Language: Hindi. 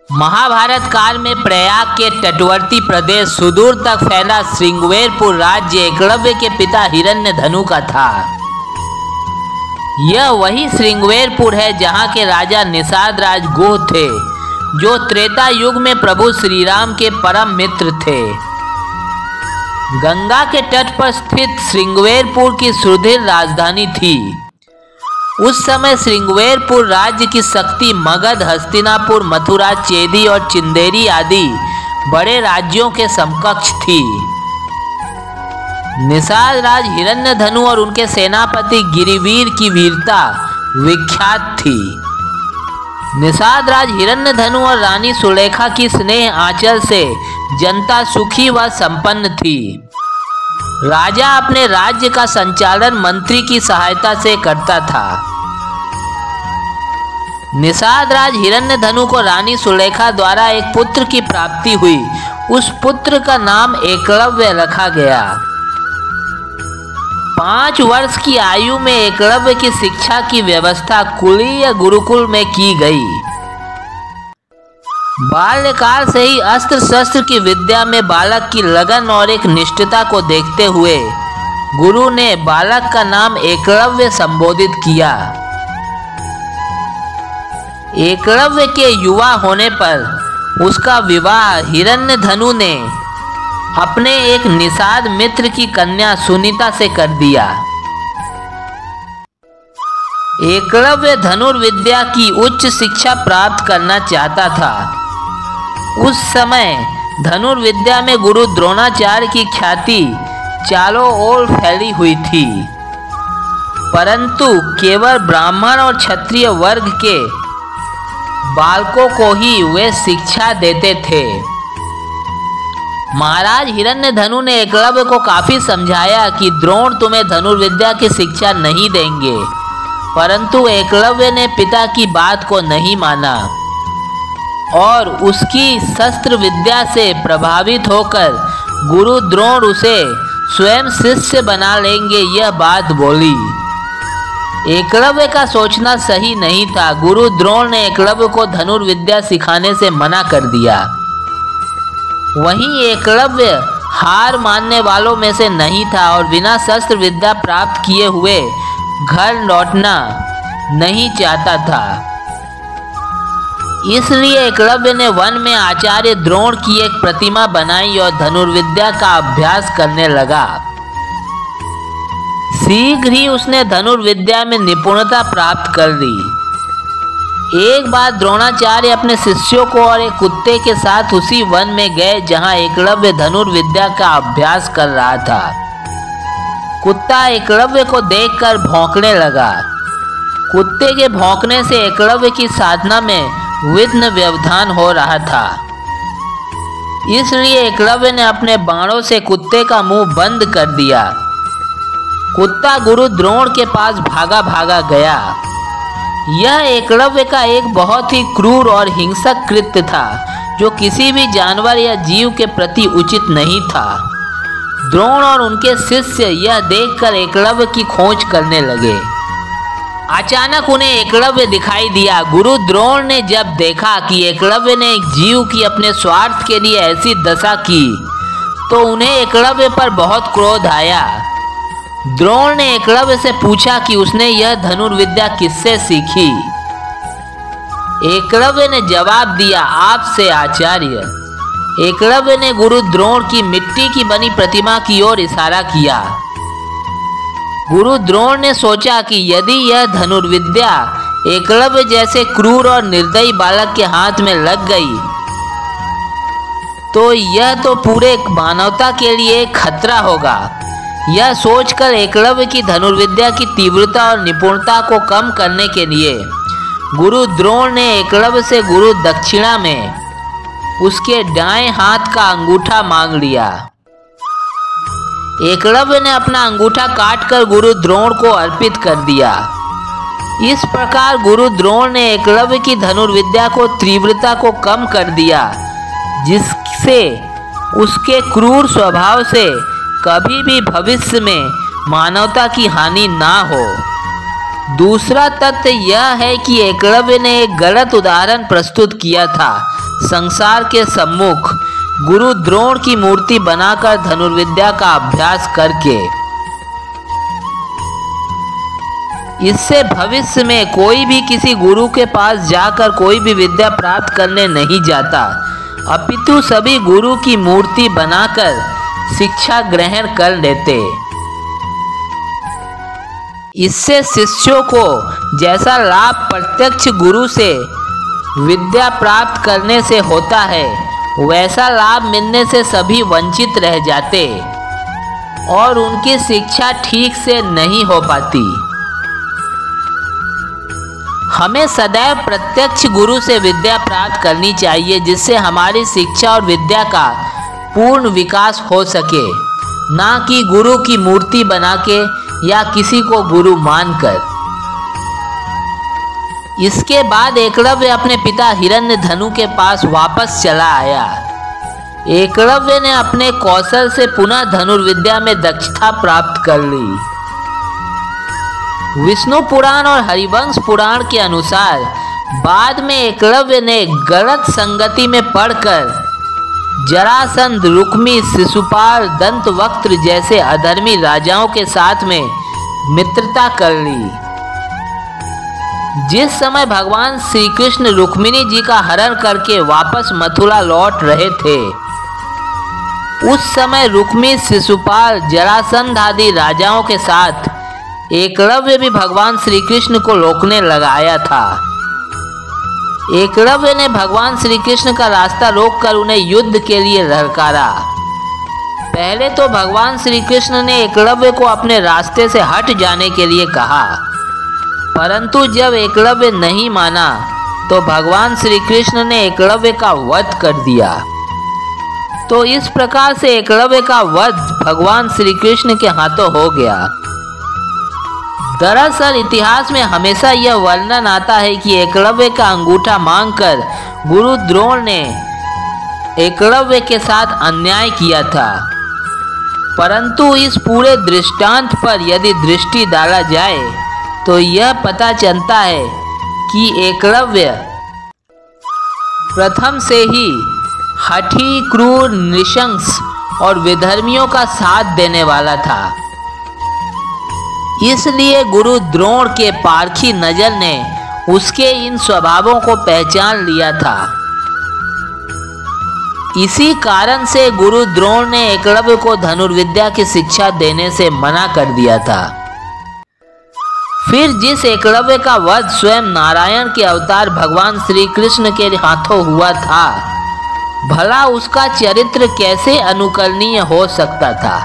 महाभारत काल में प्रयाग के तटवर्ती प्रदेश सुदूर तक फैला श्रृंगवेरपुर राज्य एकलव्य के पिता हिरण्यधनु का था। यह वही श्रृंगवेरपुर है जहाँ के राजा निषाद राज गुह थे, जो त्रेता युग में प्रभु श्री राम के परम मित्र थे। गंगा के तट पर स्थित श्रृंगवेरपुर की सुदृढ़ राजधानी थी। उस समय श्रृंगवेरपुर राज्य की शक्ति मगध, हस्तिनापुर, मथुरा, चेदी और चिंदेरी आदि बड़े राज्यों के समकक्ष थी। निषाद राज हिरण्यधनु और उनके सेनापति गिरिवीर की वीरता विख्यात थी। निषाद राज हिरण्यधनु और रानी सुलेखा की स्नेह आंचल से जनता सुखी व संपन्न थी। राजा अपने राज्य का संचालन मंत्री की सहायता से करता था। निषाद राज हिरण्यधनु को रानी सुलेखा द्वारा एक पुत्र की प्राप्ति हुई। उस पुत्र का नाम एकलव्य रखा गया। 5 वर्ष की आयु में एकलव्य की शिक्षा की व्यवस्था कुलीय गुरुकुल में की गई। बाल्यकाल से ही अस्त्र शस्त्र की विद्या में बालक की लगन और एक निष्ठता को देखते हुए गुरु ने बालक का नाम एकलव्य संबोधित किया। एकलव्य के युवा होने पर उसका विवाह हिरण्यधनु ने अपने एक निषाद मित्र की कन्या सुनीता से कर दिया। एकलव्य धनुर्विद्या की उच्च शिक्षा प्राप्त करना चाहता था। उस समय धनुर्विद्या में गुरु द्रोणाचार्य की ख्याति चारों ओर फैली हुई थी, परंतु केवल ब्राह्मण और क्षत्रिय वर्ग के बालकों को ही वे शिक्षा देते थे। महाराज हिरण्यधनु ने एकलव्य को काफी समझाया कि द्रोण तुम्हें धनुर्विद्या की शिक्षा नहीं देंगे, परंतु एकलव्य ने पिता की बात को नहीं माना और उसकी शस्त्र विद्या से प्रभावित होकर गुरु द्रोण उसे स्वयं शिष्य बना लेंगे, यह बात बोली। एकलव्य का सोचना सही नहीं था। गुरु द्रोण ने एकलव्य को धनुर्विद्या सिखाने से मना कर दिया। वहीं एकलव्य हार मानने वालों में से नहीं था और बिना शस्त्र विद्या प्राप्त किए हुए घर लौटना नहीं चाहता था। इसलिए एकलव्य ने वन में आचार्य द्रोण की एक प्रतिमा बनाई और धनुर्विद्या का अभ्यास करने लगा। शीघ्र ही उसने धनुर्विद्या में निपुणता प्राप्त कर ली। एक बार द्रोणाचार्य अपने शिष्यों को और एक कुत्ते के साथ उसी वन में गए जहां एकलव्य धनुर्विद्या का अभ्यास कर रहा था। कुत्ता एकलव्य को देखकर भौंकने लगा। कुत्ते के भौंकने से एकलव्य की साधना में विघ्न व्यवधान हो रहा था। इसलिए एकलव्य ने अपने बाणों से कुत्ते का मुंह बंद कर दिया। कुत्ता गुरु द्रोण के पास भागा भागा गया। यह एकलव्य का एक बहुत ही क्रूर और हिंसक कृत्य था, जो किसी भी जानवर या जीव के प्रति उचित नहीं था। द्रोण और उनके शिष्य यह देखकर एकलव्य की खोज करने लगे। अचानक उन्हें एकलव्य दिखाई दिया। गुरु द्रोण ने जब देखा कि एकलव्य ने एक जीव की अपने स्वार्थ के लिए ऐसी दशा की, तो उन्हें एकलव्य पर बहुत क्रोध आया। द्रोण ने एकलव्य से पूछा कि उसने यह धनुर्विद्या किससे सीखी। एकलव्य ने जवाब दिया, आपसे आचार्य। एकलव्य ने गुरु द्रोण की मिट्टी की बनी प्रतिमा की ओर इशारा किया। गुरु द्रोण ने सोचा कि यदि यह धनुर्विद्या एकलव्य जैसे क्रूर और निर्दयी बालक के हाथ में लग गई, तो यह तो पूरे मानवता के लिए खतरा होगा। यह सोचकर एकलव्य की धनुर्विद्या की तीव्रता और निपुणता को कम करने के लिए गुरु द्रोण ने एकलव्य से गुरु दक्षिणा में उसके दाएं हाथ का अंगूठा मांग लिया। एकलव्य ने अपना अंगूठा काटकर गुरु द्रोण को अर्पित कर दिया। इस प्रकार गुरु द्रोण ने एकलव्य की धनुर्विद्या को तीव्रता को कम कर दिया, जिससे उसके क्रूर स्वभाव से कभी भी भविष्य में मानवता की हानि ना हो। दूसरा तथ्य यह है कि एकलव्य ने एक गलत उदाहरण प्रस्तुत किया था। संसार के सम्मुख गुरु द्रोण की मूर्ति बनाकर धनुर्विद्या का अभ्यास करके इससे भविष्य में कोई भी किसी गुरु के पास जाकर कोई भी विद्या प्राप्त करने नहीं जाता, अपितु सभी गुरु की मूर्ति बनाकर शिक्षा ग्रहण कर लेते। इससे शिष्यों को जैसा लाभ प्रत्यक्ष गुरु से विद्या प्राप्त करने से होता है, वैसा लाभ मिलने से सभी वंचित रह जाते और उनकी शिक्षा ठीक से नहीं हो पाती। हमें सदैव प्रत्यक्ष गुरु से विद्या प्राप्त करनी चाहिए, जिससे हमारी शिक्षा और विद्या का पूर्ण विकास हो सके, ना कि गुरु की मूर्ति बना के या किसी को गुरु मानकर। इसके बाद एकलव्य अपने पिता हिरण्यधनु के पास वापस चला आया। एकलव्य ने अपने कौशल से पुनः धनुर्विद्या में दक्षता प्राप्त कर ली। विष्णु पुराण और हरिवंश पुराण के अनुसार बाद में एकलव्य ने गलत संगति में पड़कर जरासंध, रुक्मी, शिशुपाल, दंतवक्त्र जैसे अधर्मी राजाओं के साथ में मित्रता कर ली। जिस समय भगवान श्री कृष्ण रुक्मिणी जी का हरण करके वापस मथुरा लौट रहे थे, उस समय रुक्मी, शिशुपाल, जरासंध आदि राजाओं के साथ एकलव्य भी भगवान श्री कृष्ण को रोकने लगाया था। एकलव्य ने भगवान श्री कृष्ण का रास्ता रोककर उन्हें युद्ध के लिए ललकारा। पहले तो भगवान श्री कृष्ण ने एकलव्य को अपने रास्ते से हट जाने के लिए कहा, परंतु जब एकलव्य नहीं माना तो भगवान श्री कृष्ण ने एकलव्य का वध कर दिया। तो इस प्रकार से एकलव्य का वध भगवान श्री कृष्ण के हाथों हो गया। दरअसल इतिहास में हमेशा यह वर्णन आता है कि एकलव्य का अंगूठा मांगकर गुरु द्रोण ने एकलव्य के साथ अन्याय किया था, परंतु इस पूरे दृष्टांत पर यदि दृष्टि डाला जाए तो यह पता चलता है कि एकलव्य प्रथम से ही हठी, क्रूर, नृशंस और विधर्मियों का साथ देने वाला था। इसलिए गुरु द्रोण के पारखी नजर ने उसके इन स्वभावों को पहचान लिया था। इसी कारण से गुरु द्रोण ने एकलव्य को धनुर्विद्या की शिक्षा देने से मना कर दिया था। फिर जिस एकलव्य का वध स्वयं नारायण के अवतार भगवान श्री कृष्ण के हाथों हुआ था, भला उसका चरित्र कैसे अनुकरणीय हो सकता था।